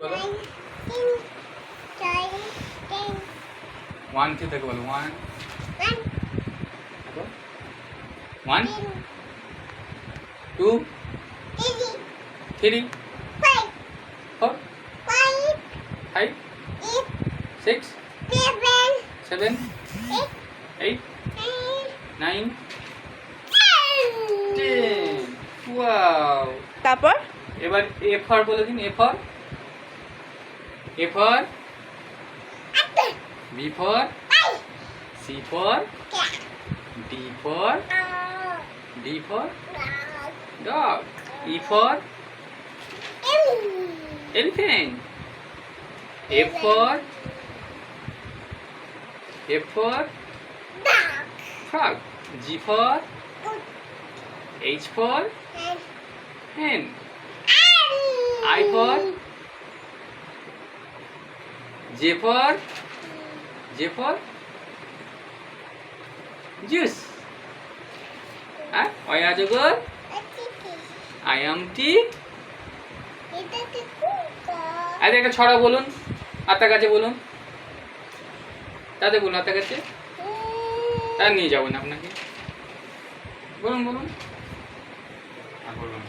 বলো 1 2 থেকে বলো 1 1 2 3 4 5 6 7 8 9 10 ওয়াও তারপর এবার এ ফর বলে দিন A for B for C for D for dog E for elephant F for frog G for H for hen I for J for juice why are you good I am tea আরে একটা ছড়া বলুন আতা গাছে বলুন তাতে বলুন আতা গাছে তার নিয়ে যাবো না আপনাকে বলুন আর বলুন